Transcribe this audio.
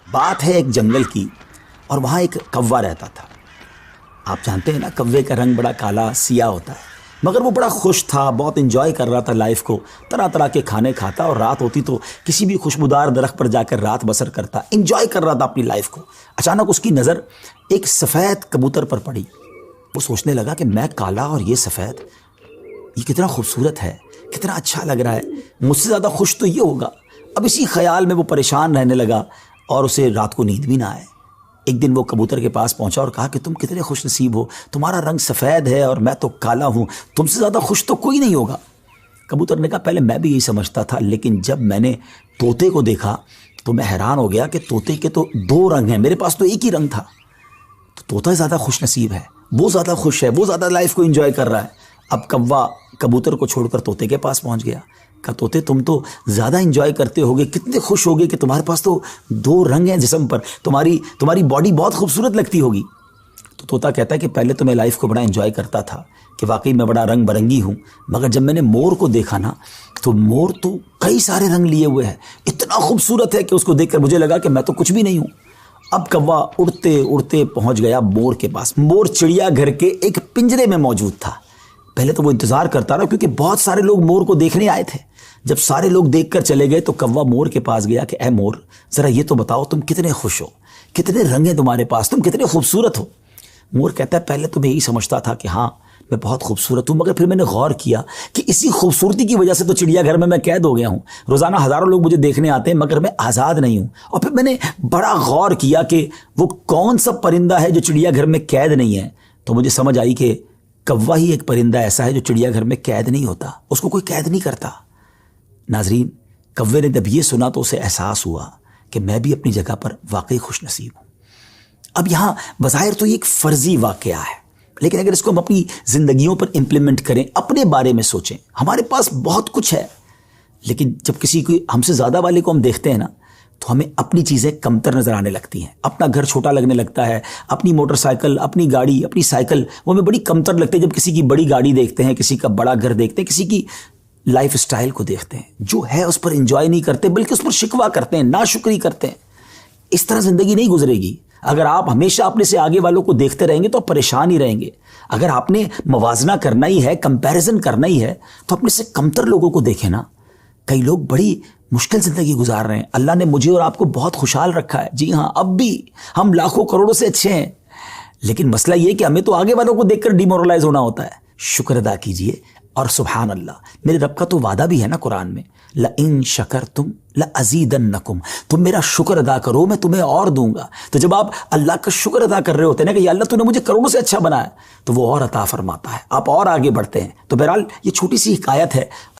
बात है एक जंगल की और वहाँ एक कौवा रहता था। आप जानते हैं ना, कौवे का रंग बड़ा काला सिया होता है, मगर वो बड़ा खुश था, बहुत एंजॉय कर रहा था लाइफ को। तरह तरह के खाने खाता और रात होती तो किसी भी खुशबूदार दरख्त पर जाकर रात बसर करता, एंजॉय कर रहा था अपनी लाइफ को। अचानक उसकी नज़र एक सफ़ेद कबूतर पर पड़ी। वो सोचने लगा कि मैं काला और ये सफ़ेद, ये कितना खूबसूरत है, कितना अच्छा लग रहा है, मुझसे ज़्यादा खुश तो ये होगा। अब इसी ख्याल में वो परेशान रहने लगा और उसे रात को नींद भी ना आए। एक दिन वो कबूतर के पास पहुंचा और कहा कि तुम कितने खुश नसीब हो, तुम्हारा रंग सफ़ेद है और मैं तो काला हूँ, तुमसे ज़्यादा खुश तो कोई नहीं होगा। कबूतर ने कहा पहले मैं भी यही समझता था, लेकिन जब मैंने तोते को देखा तो मैं हैरान हो गया कि तोते के तो दो रंग हैं, मेरे पास तो एक ही रंग था। तो तोता ज़्यादा खुश नसीब है, वो ज़्यादा खुश है, वो ज़्यादा लाइफ को एंजॉय कर रहा है। अब कौवा कबूतर को छोड़कर तोते के पास पहुंच गया। कहा तोते तुम तो ज़्यादा एंजॉय करते होगे, कितने खुश होगे कि तुम्हारे पास तो दो रंग हैं जिस्म पर, तुम्हारी बॉडी बहुत खूबसूरत लगती होगी। तो तोता कहता है कि पहले तो मैं लाइफ को बड़ा एंजॉय करता था कि वाकई मैं बड़ा रंग बरंगी हूँ, मगर जब मैंने मोर को देखा ना तो मोर तो कई सारे रंग लिए हुए है, इतना खूबसूरत है कि उसको देखकर मुझे लगा कि मैं तो कुछ भी नहीं हूँ। अब कौवा उड़ते उड़ते पहुँच गया मोर के पास। मोर चिड़ियाघर के एक पिंजरे में मौजूद था। पहले तो वो इंतज़ार करता रहा क्योंकि बहुत सारे लोग मोर को देखने आए थे। जब सारे लोग देखकर चले गए तो कौवा मोर के पास गया कि ऐ मोर, ज़रा ये तो बताओ तुम कितने खुश हो, कितने रंग हैं तुम्हारे पास, तुम कितने खूबसूरत हो। मोर कहता है पहले तो मैं यही समझता था कि हाँ मैं बहुत खूबसूरत हूँ, मगर फिर मैंने गौर किया कि इसी खूबसूरती की वजह से तो चिड़ियाघर में मैं कैद हो गया हूँ। रोज़ाना हज़ारों लोग मुझे देखने आते हैं मगर मैं आज़ाद नहीं हूँ। और फिर मैंने बड़ा गौर किया कि वो कौन सा परिंदा है जो चिड़ियाघर में कैद नहीं है। तो मुझे समझ आई कि कौवा ही एक परिंदा ऐसा है जो चिड़ियाघर में कैद नहीं होता, उसको कोई कैद नहीं करता। नाजरीन, कौवे ने जब ये सुना तो उसे एहसास हुआ कि मैं भी अपनी जगह पर वाकई खुश नसीब हूँ। अब यहाँ बज़ाहिर तो ये एक फ़र्ज़ी वाक़या है, लेकिन अगर इसको हम अपनी ज़िंदगियों पर इम्प्लीमेंट करें, अपने बारे में सोचें, हमारे पास बहुत कुछ है, लेकिन जब किसी को हमसे ज़्यादा वाले को हम देखते हैं ना तो हमें अपनी चीज़ें कमतर नज़र आने लगती हैं। अपना घर छोटा लगने लगता है, अपनी मोटरसाइकिल, अपनी गाड़ी, अपनी साइकिल वो हमें बड़ी कमतर लगती है जब किसी की बड़ी गाड़ी देखते हैं, किसी का बड़ा घर देखते हैं, किसी की लाइफ स्टाइल को देखते हैं। जो है उस पर एंजॉय नहीं करते बल्कि उस पर शिकवा करते हैं, नाशुक्री करते हैं। इस तरह ज़िंदगी नहीं गुजरेगी। अगर आप हमेशा अपने से आगे वालों को देखते रहेंगे तो आप परेशान ही रहेंगे। अगर आपने मवाजना करना ही है, कंपैरिजन करना ही है, तो अपने से कमतर लोगों को देखें ना। कई लोग बड़ी मुश्किल ज़िंदगी गुजार रहे हैं। अल्लाह ने मुझे और आपको बहुत खुशहाल रखा है। जी हाँ, अब भी हम लाखों करोड़ों से अच्छे हैं, लेकिन मसला ये कि हमें तो आगे वालों को देखकर डिमोरलाइज होना होता है। शुक्र अदा कीजिए और सुभान अल्लाह, मेरे रब का तो वादा भी है ना कुरान में, ल इन शकरतुम ल अज़ीदन्नकुम, तुम मेरा शुक्र अदा करो मैं तुम्हें और दूंगा। तो जब आप अल्लाह का शुक्र अदा कर रहे होते हैं ना कि या अल्लाह तूने मुझे करोड़ों से अच्छा बनाया, तो वो और अता फरमाता है, आप और आगे बढ़ते हैं। तो बहरहाल ये छोटी सी हिकायत है।